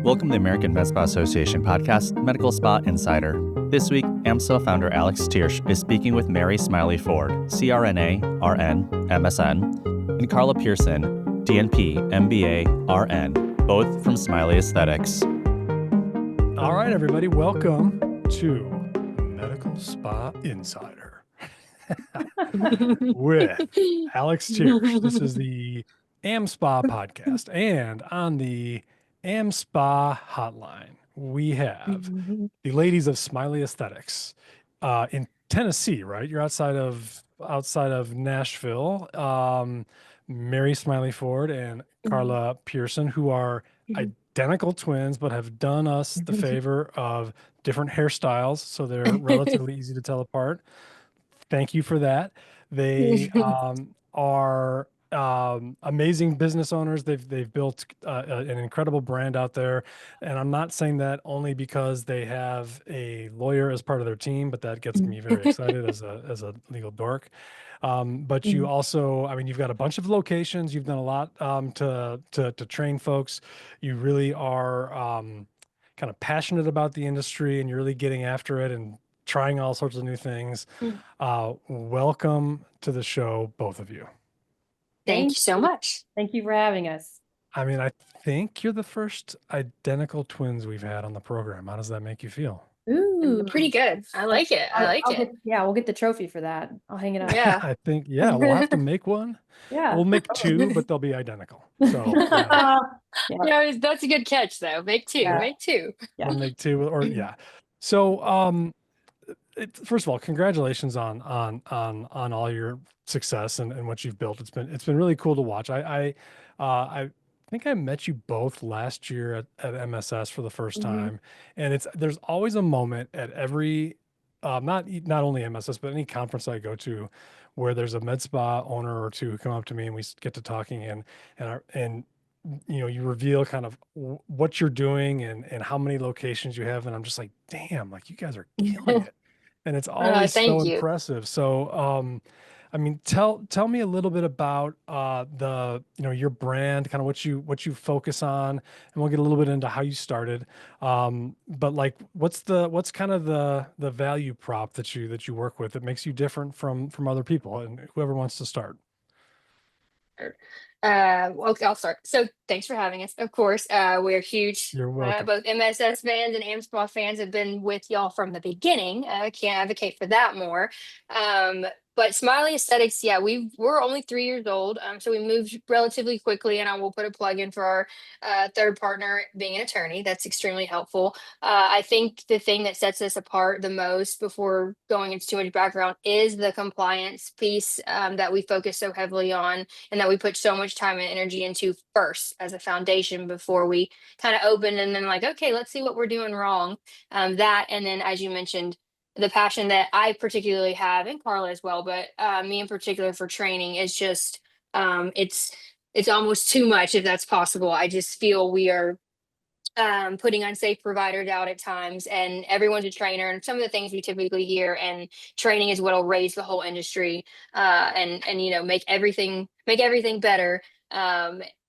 Welcome to the American Med Spa Association podcast, Medical Spa Insider. This week, AmSpa founder Alex Thiersch is speaking with Mary Smiley Ford, CRNA, RN, MSN, and Carla Pierson, DNP, MBA, RN, both from Smiley Aesthetics. All right, everybody, welcome to Medical Spa Insider with Alex Thiersch. This is the AmSpa podcast, and on the AmSpa hotline, we have the ladies of Smiley Aesthetics in Tennessee, right? You're outside of Nashville. Mary Smiley Ford and Carla Pierson, who are identical twins, but have done us the favor of different hairstyles, so they're relatively easy to tell apart. Thank you for that. They are amazing business owners. They've built an incredible brand out there, and I'm not saying that only because they have a lawyer as part of their team, but that gets me very excited as a legal dork. But you also, I mean, you've got a bunch of locations. You've done a lot to train folks. You really are kind of passionate about the industry, and you're really getting after it and trying all sorts of new things. Welcome to the show, both of you. Thank you so much. Thank you for having us. I mean, I think you're the first identical twins we've had on the program. How does that make you feel? Ooh, Pretty good. I like it. We'll get the trophy for that. I'll hang it up. Yeah. I think, we'll have to make one. Yeah. We'll make two, but they'll be identical. So Yeah, that's a good catch, though. Make two. Yeah. Make two. Yeah. we'll make two, or So, first of all, congratulations on all your success and what you've built. It's been really cool to watch. I think I met you both last year at MSS for the first time, and there's always a moment at every not only MSS but any conference I go to where there's a med spa owner or two who come up to me and we get to talking and you reveal kind of what you're doing and how many locations you have, and I'm just like, damn, like you guys are killing it. And it's always so impressive. So, I mean, tell me a little bit about your brand, kind of what you focus on, and we'll get a little bit into how you started. But like, what's kind of the value prop that you work with that makes you different from other people, and whoever wants to start. Okay, I'll start. So thanks for having us. Of course, we're huge. You're welcome. Both MSS fans and AmSpa fans have been with y'all from the beginning. I can't advocate for that more. But Smiley Aesthetics, we're only 3 years old. So we moved relatively quickly, and I will put a plug in for our third partner being an attorney. That's extremely helpful. I think the thing that sets us apart the most, before going into too much background, is the compliance piece that we focus so heavily on, and that we put so much time and energy into first as a foundation before we kind of open, and then like, okay, let's see what we're doing wrong. That, and then as you mentioned, the passion that I particularly have, and Carla as well, but me in particular, for training is just, it's almost too much, if that's possible. I just feel we are putting unsafe providers out at times, and everyone's a trainer, and some of the things we typically hear, and training is what'll raise the whole industry and make everything better,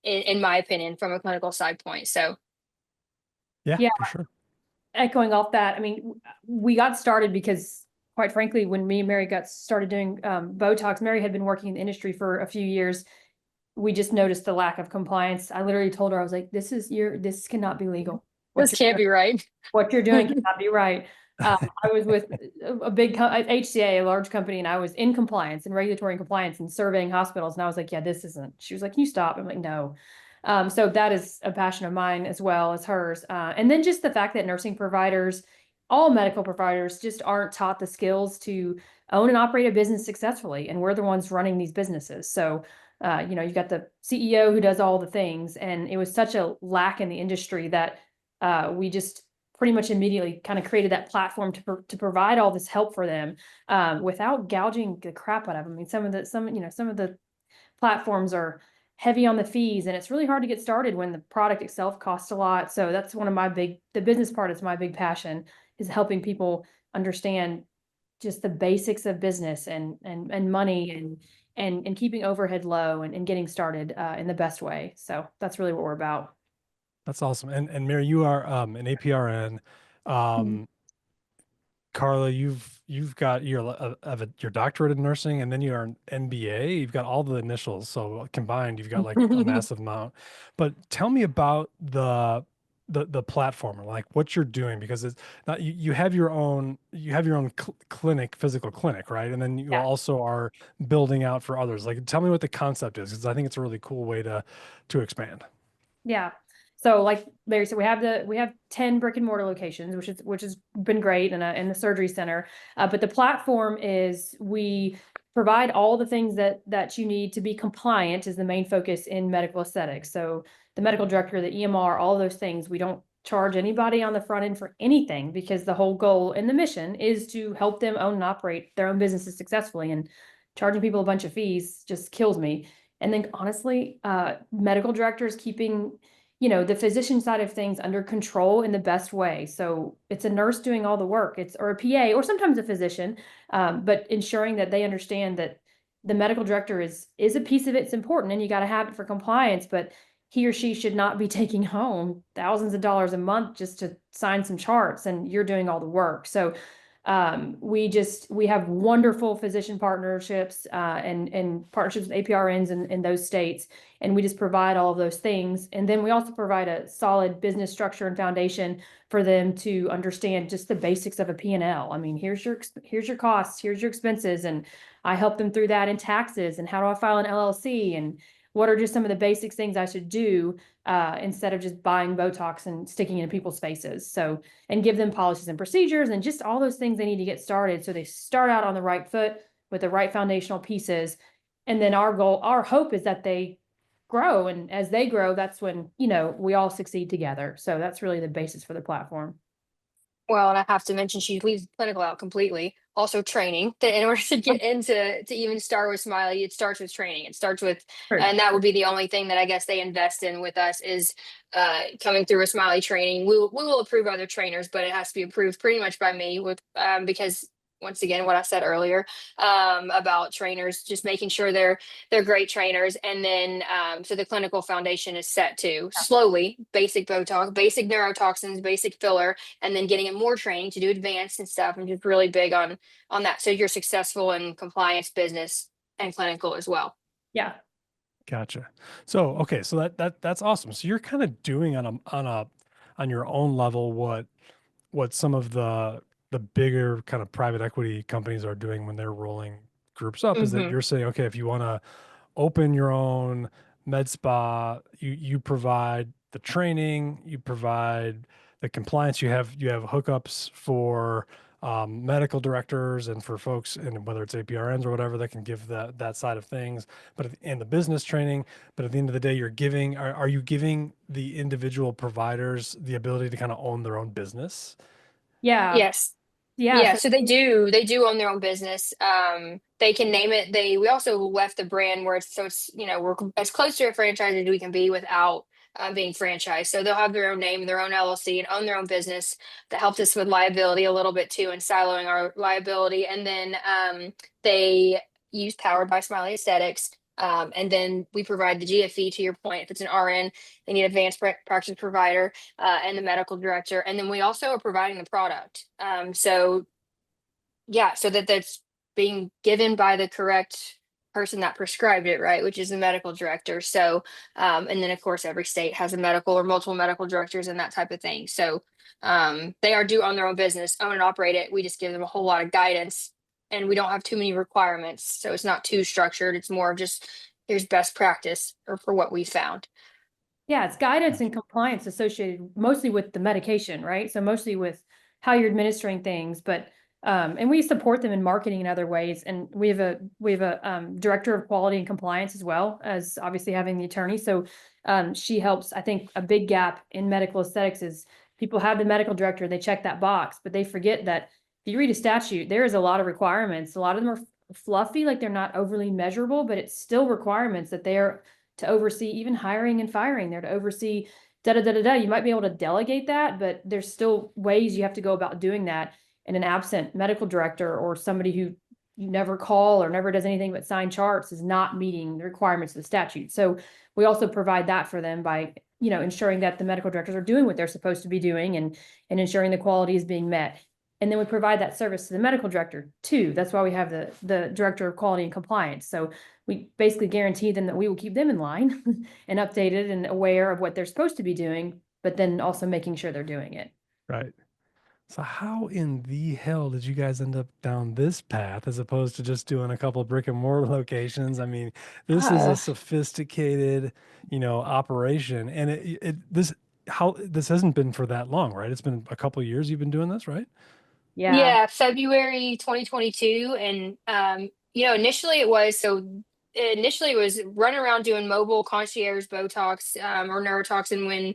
in my opinion, from a clinical side point. So Yeah, for sure. Echoing off that, I mean, we got started because, quite frankly, when me and Mary got started doing Botox, Mary had been working in the industry for a few years. We just noticed the lack of compliance. I literally told her, I was like, this cannot be legal. This can't be right. What you're doing cannot be right. I was with a big HCA, a large company, and I was in compliance and regulatory compliance and surveying hospitals. And I was like, yeah, this isn't. She was like, can you stop? I'm like, no. So that is a passion of mine as well as hers. And then just the fact that nursing providers, all medical providers, just aren't taught the skills to own and operate a business successfully. And we're the ones running these businesses. So, you've got the CEO who does all the things. And it was such a lack in the industry that we just pretty much immediately kind of created that platform to provide all this help for them without gouging the crap out of them. I mean, some of the platforms are heavy on the fees, and it's really hard to get started when the product itself costs a lot. So that's one of the business part is my big passion, is helping people understand just the basics of business and money and keeping overhead low and getting started in the best way. So that's really what we're about. That's awesome. And Mary, you are an APRN. Mhm. Carla, you've got your doctorate in nursing, and then you're an MBA. You've got all the initials, so combined, you've got like a massive amount. But tell me about the platform, like what you're doing, because it's not you have your own clinic, physical clinic, right? And then you Yeah. also are building out for others. Like, tell me what the concept is, because I think it's a really cool way to expand. Yeah. So like Mary said, we have 10 brick and mortar locations, which has been great in the surgery center. But the platform is we provide all the things that you need to be compliant is the main focus in medical aesthetics. So the medical director, the EMR, all those things, we don't charge anybody on the front end for anything because the whole goal and the mission is to help them own and operate their own businesses successfully. And charging people a bunch of fees just kills me. And then honestly, medical directors keeping, the physician side of things under control in the best way. So it's a nurse doing all the work, or a PA, or sometimes a physician, but ensuring that they understand that the medical director is a piece of it's important, and you got to have it for compliance, but he or she should not be taking home thousands of dollars a month just to sign some charts, and you're doing all the work. So we have wonderful physician partnerships and partnerships with APRNs in those states, and we just provide all of those things. And then we also provide a solid business structure and foundation for them to understand just the basics of a P&L. I mean, here's your costs, here's your expenses, and I help them through that in taxes and how do I file an LLC and what are just some of the basic things I should do instead of just buying Botox and sticking it in people's faces. So, and give them policies and procedures and just all those things they need to get started. So they start out on the right foot with the right foundational pieces. And then our hope is that they grow. And as they grow, that's when, we all succeed together. So that's really the basis for the platform. Well, and I have to mention she leaves clinical out completely. Also training. That in order to get into to even start with Smiley, it starts with training. It starts with, and that would be the only thing that I guess they invest in with us is coming through a Smiley training. We will approve other trainers, but it has to be approved pretty much by me with because once again what I said earlier about trainers, just making sure they're great trainers. And then so the clinical foundation is set to slowly basic Botox, basic neurotoxins, basic filler, and then getting in more training to do advanced and stuff. I'm just really big on that. So you're successful in compliance, business, and clinical as well. Yeah. Gotcha. So, okay. So that's awesome. So you're kind of doing on your own level what some of the bigger kind of private equity companies are doing when they're rolling groups up, is that you're saying, okay, if you want to open your own med spa, you provide the training, you provide the compliance, you have hookups for medical directors and for folks, and whether it's APRNs or whatever, that can give that side of things, and the business training. But at the end of the day, are you giving the individual providers the ability to kind of own their own business? Yeah. Yes. Yeah. Yeah, So so they do own their own business. They can name it. We also left the brand where it's we're as close to a franchise as we can be without being franchised. So they'll have their own name, their own LLC, and own their own business. That helped us with liability a little bit too, and siloing our liability. And then they use Powered by Smiley Aesthetics. And then we provide the GFE, to your point. If it's an RN, they need advanced practice provider and the medical director. And then we also are providing the product. So that's being given by the correct person that prescribed it, right, which is the medical director. So and then of course every state has a medical or multiple medical directors and that type of thing. So they do own their own business, own and operate it. We just give them a whole lot of guidance, and we don't have too many requirements, so it's not too structured. It's more of just here's best practice or for what we found. yeah, it's guidance and compliance associated mostly with the medication, right? So mostly with how you're administering things, but and we support them in marketing in other ways. And we have a director of quality and compliance as well as obviously having the attorney. So she helps. I think a big gap in medical aesthetics is people have the medical director, they check that box, but they forget that if you read a statute, there is a lot of requirements. A lot of them are fluffy, like they're not overly measurable, but it's still requirements that they're to oversee even hiring and firing. They're to oversee da da da da da. You might be able to delegate that, but there's still ways you have to go about doing that. And an absent medical director or somebody who you never call or never does anything but sign charts is not meeting the requirements of the statute. So we also provide that for them by ensuring that the medical directors are doing what they're supposed to be doing and ensuring the quality is being met. And then we provide that service to the medical director too. That's why we have the director of quality and compliance. So we basically guarantee them that we will keep them in line and updated and aware of what they're supposed to be doing, but then also making sure they're doing it. Right. So how in the hell did you guys end up down this path as opposed to just doing a couple of brick and mortar locations? I mean, this is a sophisticated, operation, and this hasn't been for that long, right? It's been a couple of years you've been doing this, right? Yeah. February 2022. And initially it was running around doing mobile concierge Botox or neurotoxin when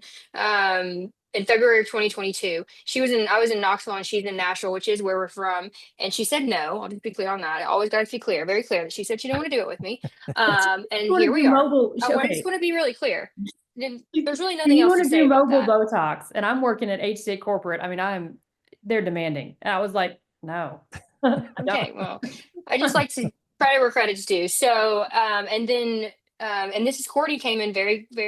in February of 2022. I was in Knoxville and she's in Nashville, which is where we're from. And she said no. I'll just be clear on that. I always got to be clear, very clear, that she said she didn't want to do it with me. And here we are. I just want to be really clear. There's really nothing else to say about that. You want to do mobile Botox, and I'm working at HCA corporate. I mean, they're demanding. And I was like, no. Okay, well, I just like to credit where credit's due. So, and then, and this is Courtney came in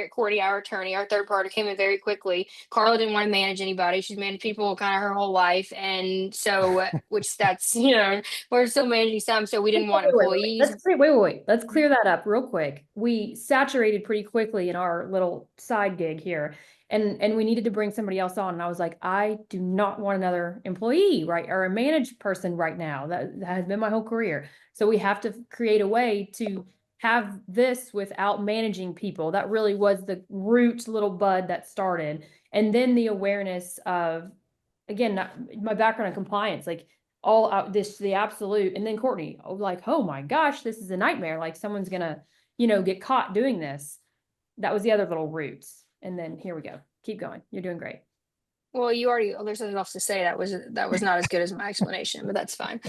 Courtney, our attorney, our third party, came in very quickly. Carla didn't want to manage anybody. She's managed people kind of her whole life. And so, which that's, we're still managing some. So we didn't want employees. Wait. Let's clear that up real quick. We saturated pretty quickly in our little side gig here. And we needed to bring somebody else on. And I was like, I do not want another employee, right? Or a managed person right now. That has been my whole career. So we have to create a way to have this without managing people. That really was the root little bud that started. And then the awareness of, again, my background in compliance, like all out the absolute. And then Courtney, like, oh my gosh, this is a nightmare. Like someone's gonna, get caught doing this. That was the other little roots. And then here we go. Keep going. You're doing great. Well, there's nothing else to say. That was not as good as my explanation, but that's fine.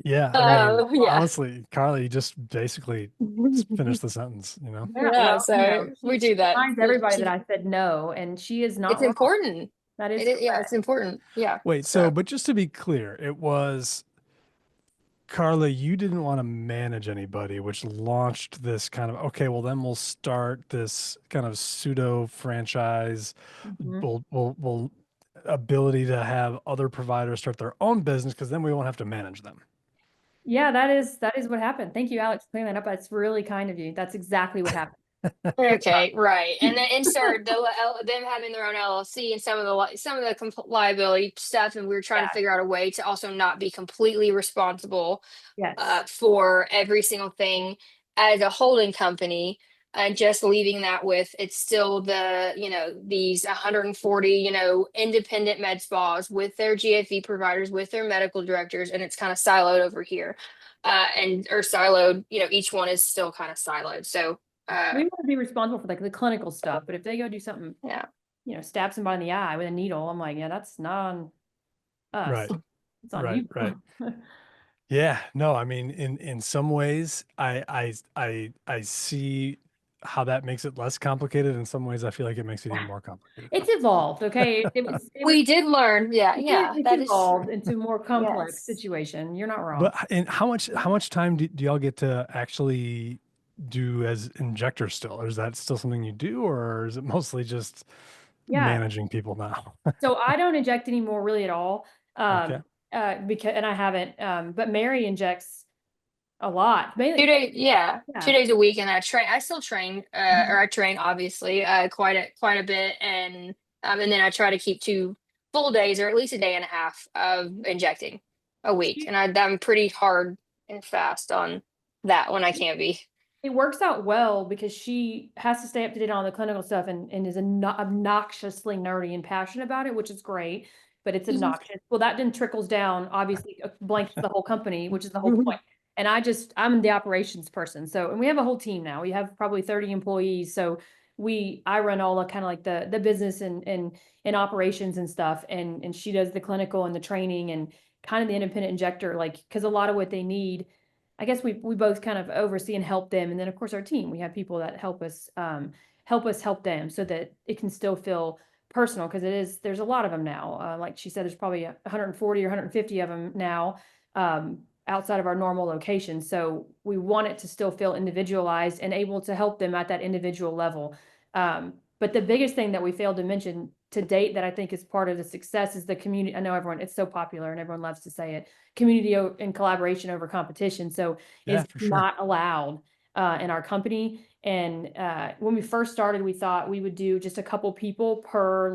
Yeah. Honestly, Carla, you just basically finished the sentence, We do that. Reminds everybody that I said no, and she is not. It's important. That is. It's important. Yeah. Wait, but just to be clear, it was Carla, you didn't want to manage anybody, which launched this kind of, okay, well then we'll start this kind of pseudo franchise, we'll ability to have other providers start their own business because then we won't have to manage them. Yeah, that is what happened. Thank you, Alex, for clearing that up. That's really kind of you. That's exactly what happened. Okay, right. And then insert them having their own LLC and some of the liability stuff, and we were trying to figure out a way to also not be completely responsible for every single thing as a holding company, and just leaving that with it's still these 140 independent med spas with their GFE providers, with their medical directors, and it's kind of siloed over here, siloed. Each one is still kind of siloed. So. We want to be responsible for like the clinical stuff, but if they go do something, stab somebody in the eye with a needle, I'm like, yeah, that's not on us. Right. It's on you. Right. Yeah. No, I mean, in some ways, I see how that makes it less complicated. In some ways, I feel like it makes it even more complicated. It's evolved. Okay. We did learn. Yeah. That evolved into a more complex situation. You're not wrong. But how much time do y'all get to actually do as injectors still, or is that still something you do, or is it mostly just managing people now? So I don't inject anymore really at all. Okay. Because I haven't, but Mary injects a lot. Mainly, 2 days, 2 days a week, and I still train, or I train obviously quite a bit, and then I try to keep 2 full days or at least a day and a half of injecting a week, and I'm pretty hard and fast on that when I can't be. It works out well because she has to stay up to date on the clinical stuff and is obnoxiously nerdy and passionate about it, which is great, but it's obnoxious. Well, that then trickles down, obviously, blankets the whole company, which is the whole point. And I'm the operations person. So, and we have a whole team now. We have probably 30 employees. So I run all the kind of like the business and operations and stuff. And she does the clinical and the training and kind of the independent injector, like, cause a lot of what they need, I guess we both kind of oversee and help them. And then of course our team, we have people that help us help them so that it can still feel personal. Cause there's a lot of them now. Like she said, there's probably 140 or 150 of them now, outside of our normal location. So we want it to still feel individualized and able to help them at that individual level. But the biggest thing that we failed to mention to date that I think is part of the success is the community. I know it's so popular and everyone loves to say it, community and collaboration over competition. So Yeah, it's for sure. not allowed in our company. And when we first started, we thought we would do just a couple people per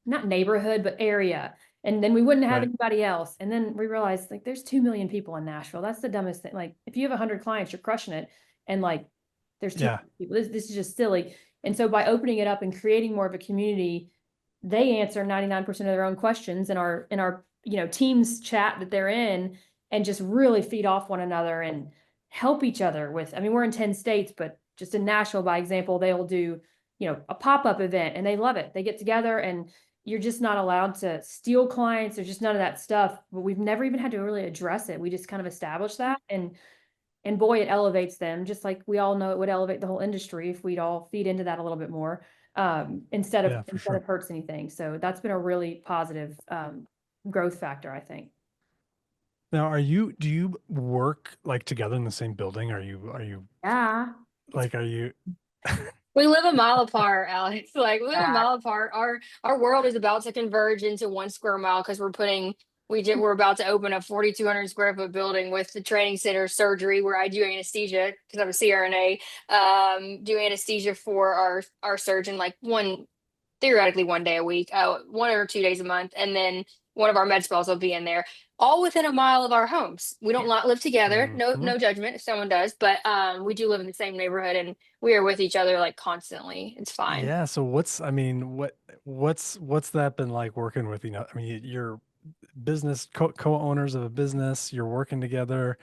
not neighborhood, but area. And then we wouldn't have Right. anybody else. And then we realized there's 2 million people in Nashville. That's the dumbest thing. Like if you have 100 clients, you're crushing it. And there's 2 Yeah. people. This is just silly. And so by opening it up and creating more of a community, they answer 99% of their own questions in our Teams chat that they're in, and just really feed off one another and help each other with. I mean, we're in 10 states, but just in Nashville, by example, they'll do a pop-up event and they love it. They get together and you're just not allowed to steal clients. There's just none of that stuff. But we've never even had to really address it. We just kind of established that, and boy, it elevates them. Just like we all know it would elevate the whole industry if we'd all feed into that a little bit more, instead of hurts anything. So that's been a really positive growth factor, I think. Now, do you work together in the same building? Are you? Yeah. Are you? We live a mile apart, Alex. We live a mile apart. Our world is about to converge into 1 square mile because we're about to open a 4,200 square foot building with the training center, surgery, where I do anesthesia because I'm a CRNA. Do anesthesia for our surgeon theoretically 1 day a week, 1 or 2 days a month, and then one of our med spas will be in there, all within a mile of our homes. We don't live together. No judgment if someone does, but we do live in the same neighborhood and we are with each other constantly. It's fine. Yeah. So what's that been like working with, I mean, you're business co-owners of a business, you're working together,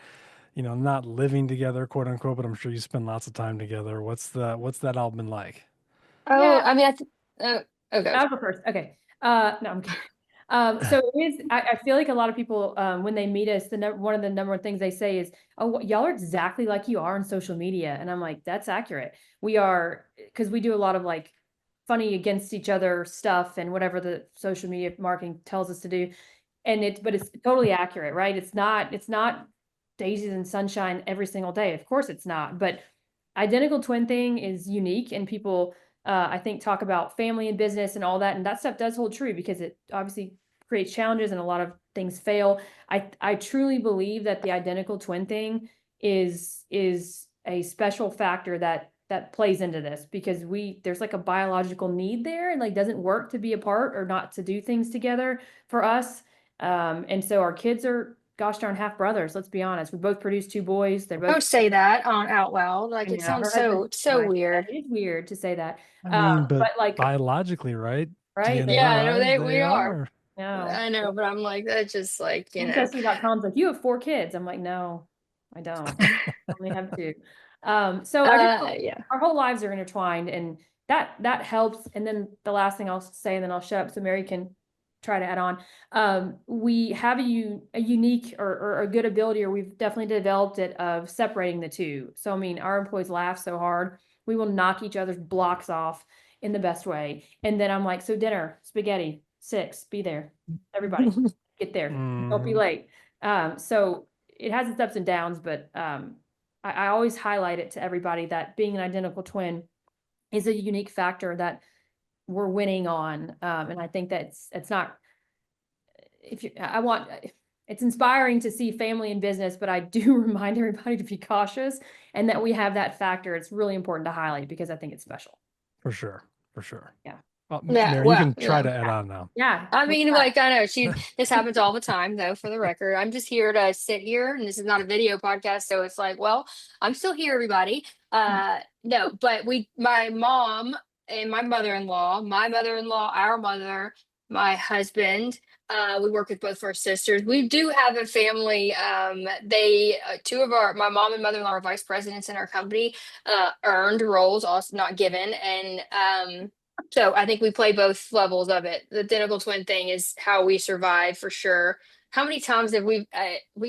not living together, quote unquote, but I'm sure you spend lots of time together. What's that all been like? Oh, Yeah. I mean, okay. I'll go first. Okay. No, I'm kidding. So it is, I feel like a lot of people, when they meet us, one of the number one things they say is, "Oh, y'all are exactly like you are on social media." And I'm like, that's accurate. We are, because we do a lot of funny against each other stuff and whatever the social media marketing tells us to do. But it's totally accurate, right? It's not daisies and sunshine every single day. Of course it's not, but identical twin thing is unique, and people, I think, talk about family and business and all that. And that stuff does hold true because it obviously creates challenges and a lot of things fail. I truly believe that the identical twin thing is a special factor that plays into this, because there's a biological need there, and doesn't work to be apart or not to do things together for us. And so our kids are, gosh darn, half brothers. Let's be honest. We both produce 2 boys. They're both. Don't say that out loud. It sounds so weird. It is weird to say that. I mean, but biologically, right? Right. DNA Yeah, I know wise, we are. No. I know, but I'm that's just Ancestry.com's you have 4 kids. I'm like, no, I don't. I only have 2. So our whole lives are intertwined, and that helps. And then the last thing I'll say, and then I'll shut up so Mary can try to add on. We have a unique or a good ability, or we've definitely developed it, of separating the two. So, I mean, our employees laugh so hard, we will knock each other's blocks off in the best way. And then I'm like, so dinner, spaghetti, 6, be there. Everybody get there. Don't be late. So it has its ups and downs, but I always highlight it to everybody that being an identical twin is a unique factor that we're winning on. And I think that it's not, it's inspiring to see family and business, but I do remind everybody to be cautious, and that we have that factor. It's really important to highlight because I think it's special. For sure. Yeah. Well, Mary, you can try to add on now. Yeah. I mean, I know this happens all the time, though, for the record. I'm just here to sit here, and this is not a video podcast. So it's well, I'm still here, everybody. No, but my mom and my mother-in-law, our mother, my husband, we work with both of our sisters. We do have a family. My mom and mother-in-law are vice presidents in our company, earned roles, also not given. And, so I think we play both levels of it. The identical twin thing is how we survive, for sure. How many times have we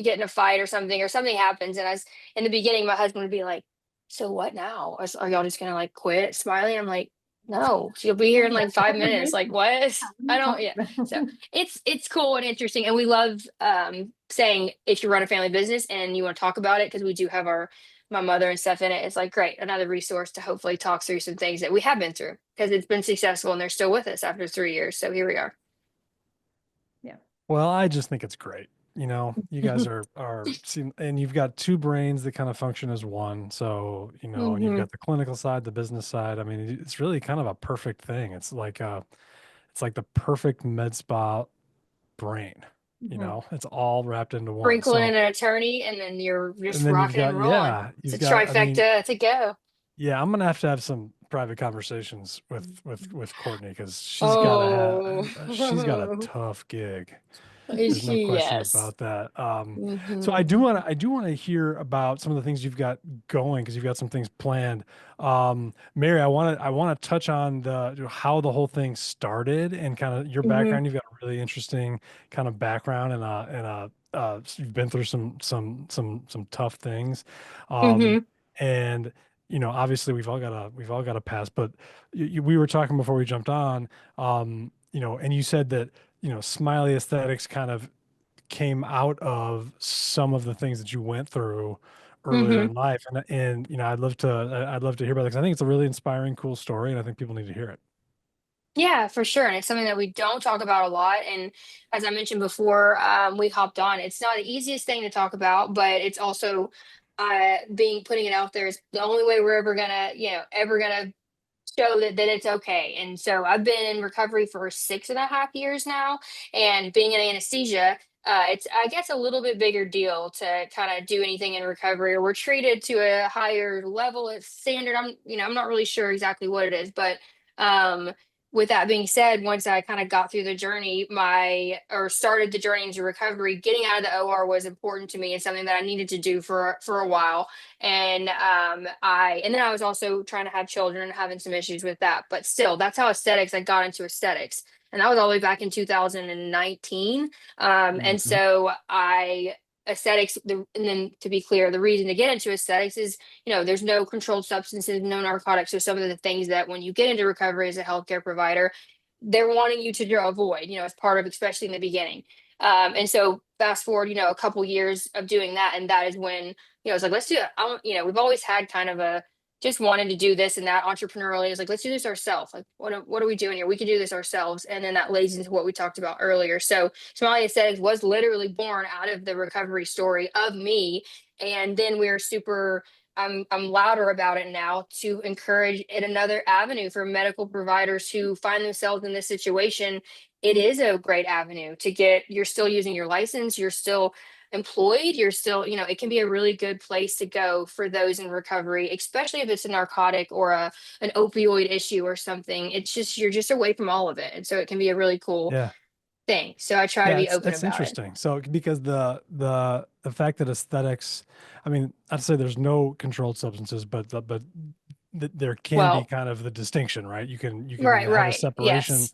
get in a fight or something happens, and in the beginning, my husband would be like, "So what now? Are y'all just gonna quit, Smiley?" I'm like, "No, she'll be here in 5 minutes." What? I don't. Yeah. So it's cool and interesting, and we love saying if you run a family business and you want to talk about it, because we do have our my mother and stuff in it, it's like, great, another resource to hopefully talk through some things that we have been through, because it's been successful and they're still with us after 3 years. So here we are. Well, I just think it's great. You guys and you've got two brains that kind of function as one. So, and you've got the clinical side, the business side. I mean, it's really kind of a perfect thing. It's like the perfect med spa brain. It's all wrapped into one. Sprinkle in So, an attorney, and then you're just and then you've rocking and got, rolling. yeah, It's a you've got, I mean, trifecta to go. yeah, I'm gonna have to have some private conversations with Courtney, because she's got a tough gig. There's no question Yes. about that. So Mhm. I do want to hear about some of the things you've got going, because you've got some things planned. Mary, I want to touch on how the whole thing started and kind of your Mhm. background. You've got a really interesting kind of background, and you've been through some tough things. Mhm. And obviously we've all got a past, but we were talking before we jumped on, and you said that Smiley Aesthetics kind of came out of some of the things that you went through earlier Mhm. in life. And I'd love to hear about it, because I think it's a really inspiring, cool story, and I think people need to hear it. Yeah, for sure. And it's something that we don't talk about a lot. And as I mentioned before, we hopped on. It's not the easiest thing to talk about, but it's also putting it out there is the only way we're ever gonna show that it's okay. And so I've been in recovery for 6.5 years now, and being in anesthesia, it's, I guess, a little bit bigger deal to kind of do anything in recovery, or we're treated to a higher level of standard. I'm not really sure exactly what it is, but um, with that being said, once I kind of got through the journey, or started the journey into recovery, getting out of the OR was important to me and something that I needed to do for a while. And then I was also trying to have children and having some issues with that, but still, that's how I got into aesthetics, and that was all the way back in 2019. And Mhm. so and then, to be clear, the reason to get into aesthetics is, there's no controlled substances, no narcotics. So some of the things that when you get into recovery as a healthcare provider, they're wanting you to avoid, as part of, especially in the beginning. And so fast forward, a couple years of doing that, and that is when, it's like, let's do it. We've always had kind of a just wanted to do this and that entrepreneurially. Is like, let's do this ourselves. Like, what are we doing here? We can do this ourselves. And then that lays into what we talked about earlier. So Smiley Aesthetics was literally born out of the recovery story of me. And then we're super I'm louder about it now to encourage it another avenue for medical providers who find themselves in this situation. It is a great avenue to get, you're still using your license, you're still employed, you're still, it can be a really good place to go for those in recovery, especially if it's a narcotic or an opioid issue or something. It's just, you're just away from all of it. And so it can be a really cool Yeah. thing. So I try to Yeah, be open that's about it. interesting. So because the fact that aesthetics, I mean, I'd say there's no controlled substances, but there can be Well, kind of the distinction, right? You can have a right. separation, Yes.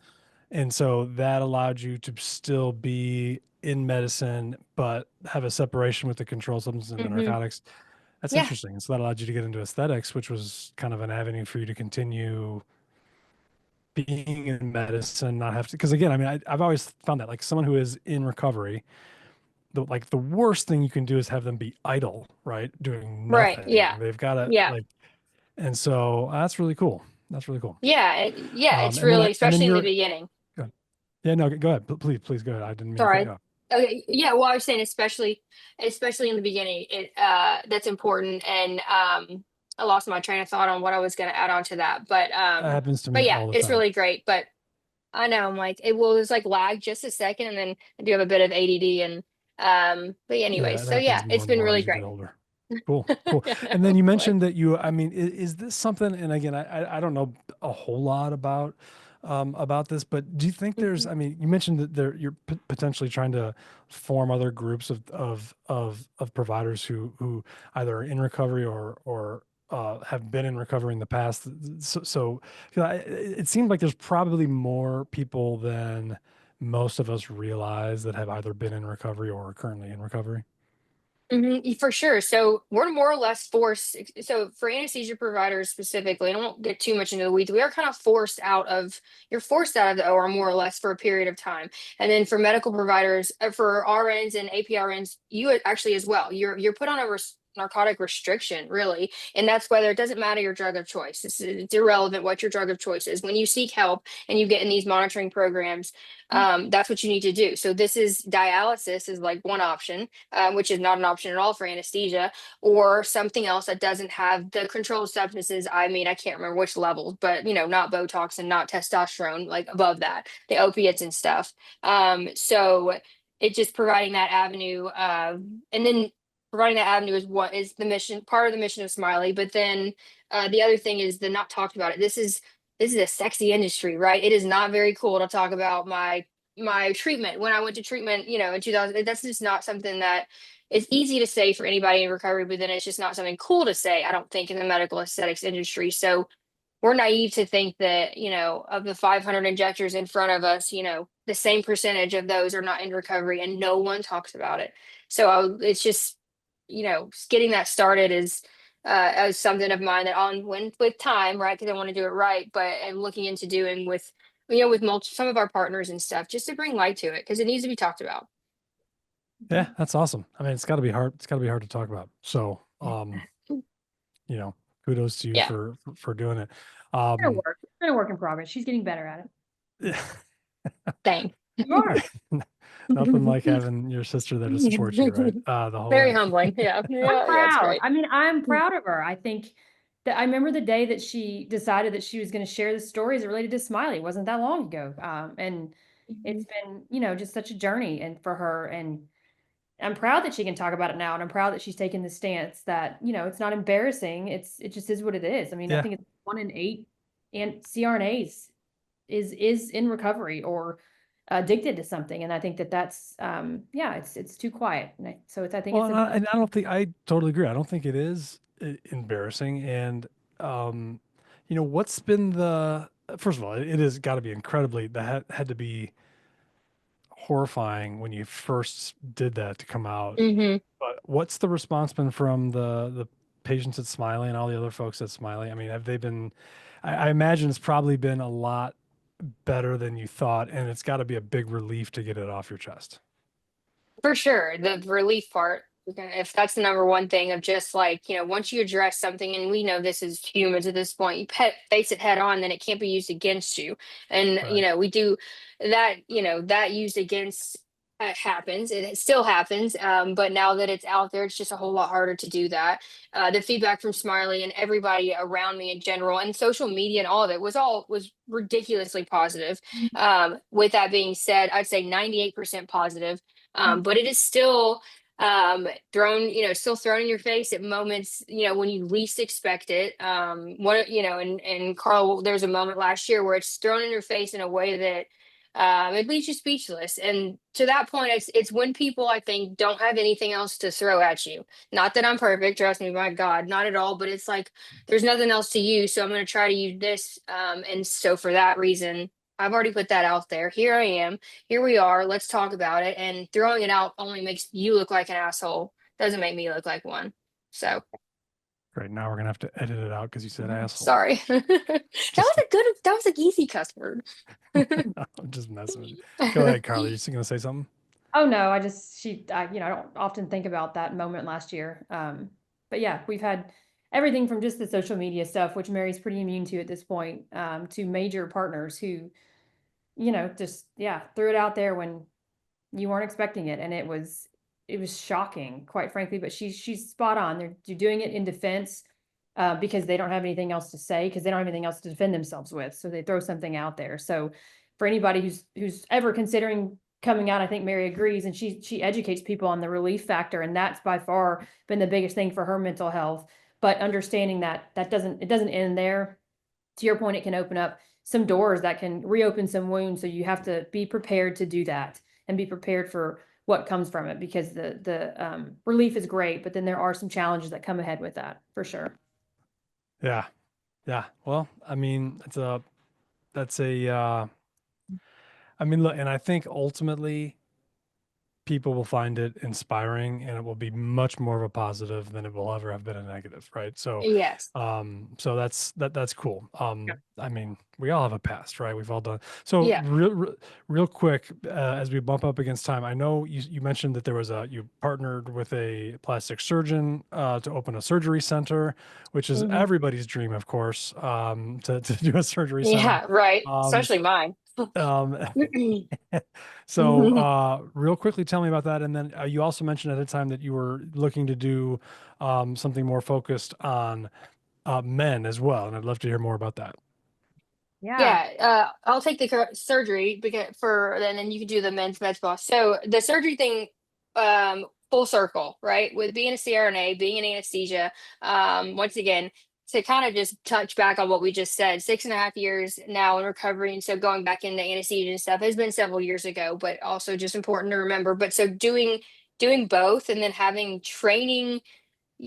and so that allowed you to still be in medicine, but have a separation with the controlled substances and the Hmm. narcotics. That's Yeah. interesting. And so that allowed you to get into aesthetics, which was kind of an avenue for you to continue being in medicine, not have to. Because again, I mean, I've always found that, like, someone who is in recovery, the worst thing you can do is have them be idle, right? Doing Right. Yeah. nothing. They've got to, Yeah. like, and so that's really cool. That's really cool. Yeah. It's And then really, and then especially in the beginning. go ahead. Yeah, no, go ahead. Please go ahead. I didn't mean to cut you Sorry. off. Okay. Yeah. Well, I was saying, especially in the beginning, that's important. And I lost my train of thought on what I was going to add on to that. That happens to But me yeah, all the it's time. really great. But I know I'm like, it will just like lag just a second, and then I do have a bit of ADD. And but Yeah, anyways, it so happens yeah, more it's and been more really as you get great. older. Cool, cool. I And then know. you Like, mentioned that I mean, is this something, and again, I don't know a whole lot about this, but do you think there's, mhm. I mean, you mentioned that you're potentially trying to form other groups of providers who either are in recovery or have been in recovery in the past. So, 'cause it seems like there's probably more people than most of us realize that have either been in recovery or are currently in recovery. For sure. So we're more or less forced. So for anesthesia providers specifically, and I won't get too much into the weeds, we are kind of you're forced out of the OR more or less for a period of time. And then for medical providers, for RNs and APRNs, you actually as well, you're put on narcotic restriction, really. And that's whether it doesn't matter your drug of choice. It's irrelevant what your drug of choice is. When you seek help and you get in these monitoring programs, that's what you need to do. So this is dialysis is like one option, which is not an option at all for anesthesia, or something else that doesn't have the controlled substances. I mean, I can't remember which levels, but not Botox and not testosterone, like above that, the opiates and stuff. So it just providing that avenue, and then providing that avenue is what is the mission, part of the mission of Smiley. But then the other thing is the not talked about it. This is a sexy industry, right? It is not very cool to talk about my treatment when I went to treatment, in 2000. That's just not something that is easy to say for anybody in recovery, but then it's just not something cool to say, I don't think, in the medical aesthetics industry. So we're naive to think that, of the 500 injectors in front of us, the same percentage of those are not in recovery, and no one talks about it. So it's just, getting that started is as something of mine that with time, right? Because I want to do it right, but I'm looking into doing with, with some of our partners and stuff, just to bring light to it, because it needs to be talked about. Yeah, that's awesome. I mean, it's got to be hard. It's got to be hard to talk about. So, kudos to you for doing it. It's been a work in progress. She's getting better at it. Thanks. You are. Nothing like having your sister there to support you, right? The whole Very way. humbling. Yeah. I'm Yeah, it's proud. great. I mean, I'm proud of her. I think that I remember the day that she decided that she was going to share the stories related to Smiley. It wasn't that long ago. And it's been, just such a journey and for her. And I'm proud that she can talk about it now. And I'm proud that she's taken the stance that, it's not embarrassing. It just is what it is. I mean, I think it's 1 in 8 and CRNAs is in recovery or addicted to something. And I think that's, it's too quiet. And I think and I don't think, I totally agree. I don't think it is embarrassing. And, what's been first of all, it has got to be that had to be horrifying when you first did that to come out. But what's the response been from the patients at Smiley and all the other folks at Smiley? I mean, have they been, I imagine it's probably been a lot better than you thought, and it's got to be a big relief to get it off your chest. For sure. The relief part, if that's the number one thing of just like, once you address something, and we know this is humans at this point, you face it head on, then it can't be used against you. And, Right. we do that, that used against happens, and it still happens. But now that it's out there, it's just a whole lot harder to do that. The feedback from Smiley and everybody around me in general, and social media and all of it was ridiculously positive. With that being said, I'd say 98% positive. But it is still still thrown in your face at moments, when you least expect it. And Carl, there's a moment last year where it's thrown in your face in a way that it leaves you speechless. And to that point, it's when people, I think, don't have anything else to throw at you. Not that I'm perfect, trust me, my God, not at all. But it's like there's nothing else to use, so I'm going to try to use this. And so for that reason, I've already put that out there. Here I am. Here we are. Let's talk about it. And throwing it out only makes you look like an asshole. Doesn't make me look like one. So. Great. Now we're gonna have to edit it out because you said asshole. Sorry. That was an easy cuss word. I'm just messing with you. Go ahead, Carla. You gonna say something? Oh no, I don't often think about that moment last year. But yeah, we've had everything from just the social media stuff, which Mary's pretty immune to at this point, to major partners who, just threw it out there when you weren't expecting it, and it was shocking, quite frankly. But she's spot on. They're doing it in defense because they don't have anything else to say, because they don't have anything else to defend themselves with, so they throw something out there. So for anybody who's ever considering coming out, I think Mary agrees, and she educates people on the relief factor, and that's by far been the biggest thing for her mental health. But understanding that it doesn't end there. To your point, it can open up some doors that can reopen some wounds. So you have to be prepared to do that and be prepared for what comes from it, because the relief is great, but then there are some challenges that come ahead with that, for sure. Yeah. Well, I mean, look, and I think ultimately people will find it inspiring, and it will be much more of a positive than it will ever have been a negative, right? So Yes. so that's cool. I mean, we all have a past, right? We've all done. So Yeah. real quick, as we bump up against time, I know you mentioned that you partnered with a plastic surgeon to open a surgery center, which is everybody's dream, of course, to do a surgery center. Yeah, right. Especially mine. So real quickly, tell me about that. And then you also mentioned at the time that you were looking to do something more focused on men as well. And I'd love to hear more about that. Yeah, I'll take the surgery because and then you can do the men's med spa. So the surgery thing, full circle, right? With being a CRNA, being in anesthesia, once again, to kind of just touch back on what we just said, 6.5 years now in recovery. And so going back into anesthesia and stuff has been several years ago, but also just important to remember. But so doing both and then having training,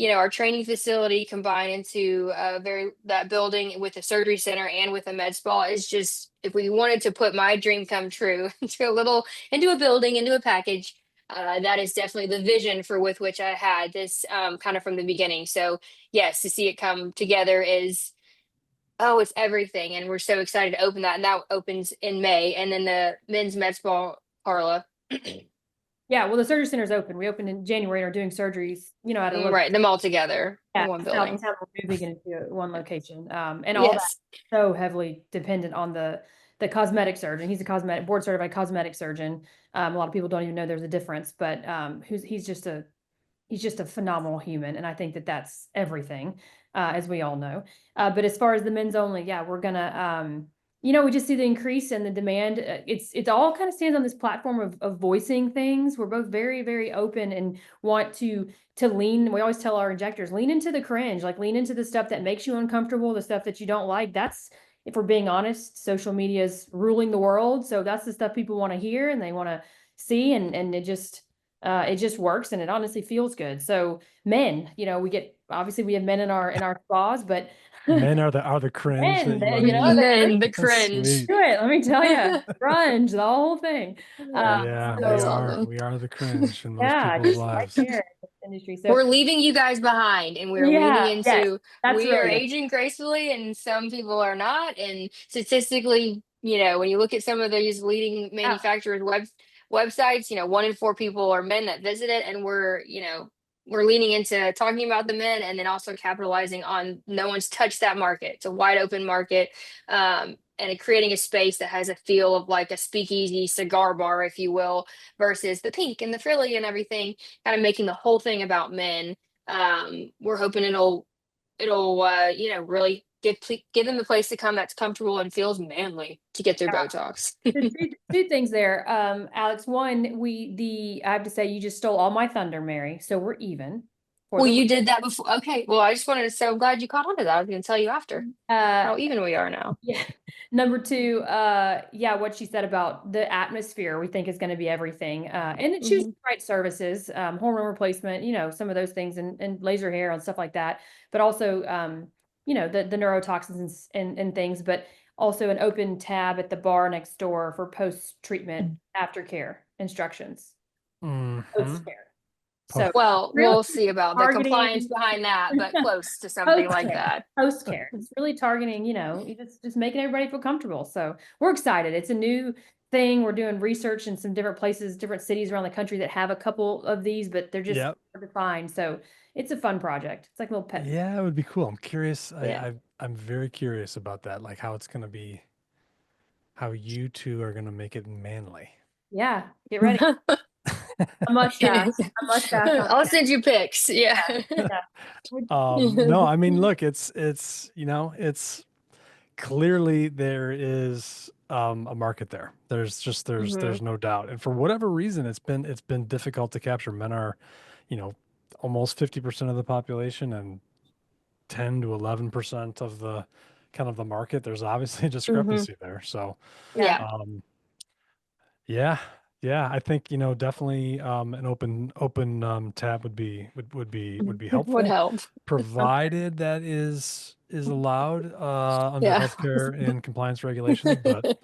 our training facility combined into that building with a surgery center and with a med spa is just, if we wanted to put my dream come true into a building, into a package, that is definitely the vision for with which I had this kind of from the beginning. So yes, to see it come together is, it's everything. And we're so excited to open that. And that opens in May. And then the men's med spa, Carla. Yeah, well, the surgery center is open. We opened in January and are doing surgeries, at a Right, them all together in one building. We're moving into one location, and all that so heavily dependent on the cosmetic surgeon. He's a board certified cosmetic surgeon. A lot of people don't even know there's a difference, but he's just a phenomenal human, and I think that that's everything, as we all know. But as far as the men's only, yeah, we're gonna. We just see the increase in the demand. It's all kind of stands on this platform of voicing things. We're both very, very open and want to lean. We always tell our injectors, lean into the cringe, like lean into the stuff that makes you uncomfortable, the stuff that you don't like. That's, if we're being honest, social media is ruling the world. So that's the stuff people want to hear and they want to see, and it just works, and it honestly feels good. So men, obviously we have men in our spas, but men are the cringe. Men, the cringe. Do it. Let me tell you, grunge, the whole thing. We are the cringe in most people's lives. Right here in this industry. So we're leaving you guys behind, and we're leaning into. We are aging gracefully, and some people are not. And statistically, when you look at some of these leading manufacturers' websites, 1 in 4 people are men that visit it, and we're leaning into talking about the men, and then also capitalizing on no one's touched that market. It's a wide open market, and creating a space that has a feel of like a speakeasy cigar bar, if you will, versus the pink and the frilly and everything, kind of making the whole thing about men. We're hoping it'll really give them a place to come that's comfortable and feels manly to get their Botox. two things there, Alex. One, I have to say, you just stole all my thunder, Mary. So we're even. Well, you did that before. Okay. Well, I just wanted to say, I'm glad you caught on to that. I was going to tell you after how even we are now. Yeah. Number 2, what she said about the atmosphere, we think is going to be everything. And it chooses the right services, hormone replacement, some of those things, and laser hair and stuff like that. But also, the neurotoxins and things, but also an open tab at the bar next door for post-treatment aftercare instructions. Post-care. So, we'll see about the compliance behind that, but close to something like that. Post-care. It's really targeting, just making everybody feel comfortable. So we're excited. It's a new thing. We're doing research in some different places, different cities around the country that have a couple of these, but they're just hard to find. So it's a fun project. It's like a little pet. Yeah, it would be cool. I'm curious. I'm very curious about that, like how it's going to be, how you two are going to make it manly. Yeah, get ready. A mustache. I'll send you pics. Yeah. No, I mean, look, it's clearly there is a market there. There's no doubt. And for whatever reason, it's been difficult to capture. Men are, almost 50% of the population and 10 to 11% of the kind of the market. There's obviously a discrepancy there. So yeah, I think, definitely an open tab would be helpful. Would help. Provided that is allowed under healthcare and compliance regulations. But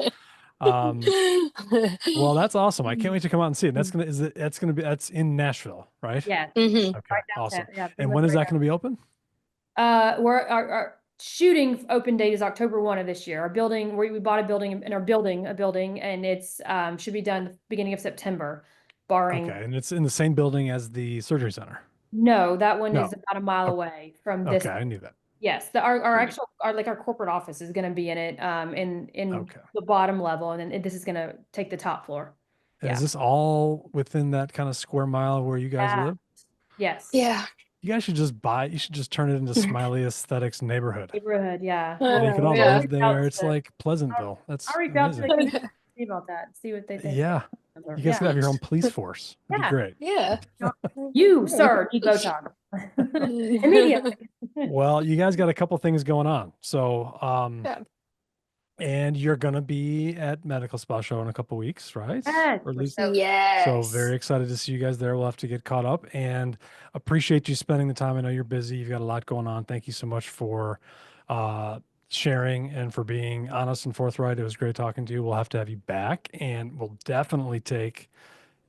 Well, that's awesome. I can't wait to come out and see it. That's in Nashville, right? Yeah. Mhm. Okay, Right awesome. downtown. Yeah. And when is that going to be open? Our shooting open date is October 1 of this year. Our building, we bought a building and are building a building, and it's should be done beginning of September, barring. Okay, and it's in the same building as the surgery center. No, that one No. is about a mile away from this. Okay, I knew that. Yes, our corporate office is going to be in it, in Okay. the bottom level, and then this is going to take the top floor. And Yeah. is this all within that kind of square mile where you guys Yeah. live? Yes. Yeah. You guys should just turn it into Smiley Aesthetics neighborhood. Neighborhood. Yeah. And you could all Yeah. live there. It's like Pleasantville. That's I'll reach out to the amazing. community, see about that. See what they think. Yeah. You guys could have your own police force. It'd be Yeah. great. Yeah. You, sir, need Botox. Immediately. Well, you guys got a couple things going on. So, Yeah. and you're going to be at Medical Spa Show in a couple weeks, right? Yes, Or at we're least, so- Yes. so very excited to see you guys there. We'll have to get caught up and appreciate you spending the time. I know you're busy. You've got a lot going on. Thank you so much for sharing and for being honest and forthright. It was great talking to you. We'll have to have you back, and we'll definitely take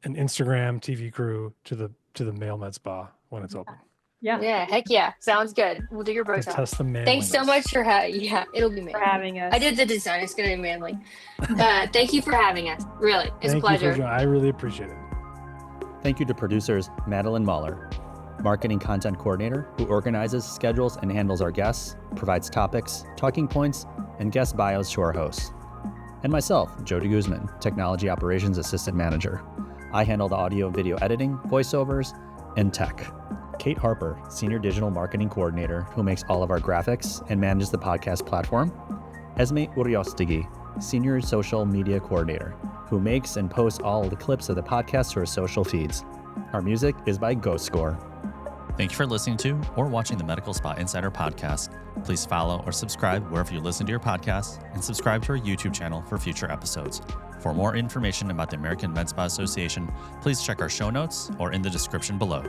an Instagram TV crew to the male med spa when it's open. Yeah. Yeah. Heck yeah. Sounds good. We'll do your To Botox. test the manliness. Thanks so much for it'll be For manly. having us. I did the design. It's gonna be manly. Thank you for having us. Really, it's Thank a pleasure. you for joining. I really appreciate it. Thank you to producers Madeline Mahler, marketing content coordinator who organizes, schedules, and handles our guests, provides topics, talking points, and guest bios to our hosts. And myself, Jody Guzman, technology operations assistant manager. I handle the audio and video editing, voiceovers, and tech. Kate Harper, senior digital marketing coordinator who makes all of our graphics and manages the podcast platform. Esme Uriostegui, senior social media coordinator who makes and posts all the clips of the podcast to our social feeds. Our music is by Ghost Score. Thank you for listening to or watching the Medical Spa Insider podcast. Please follow or subscribe wherever you listen to your podcasts, and subscribe to our YouTube channel for future episodes. For more information about the American Med Spa Association, please check our show notes or in the description below.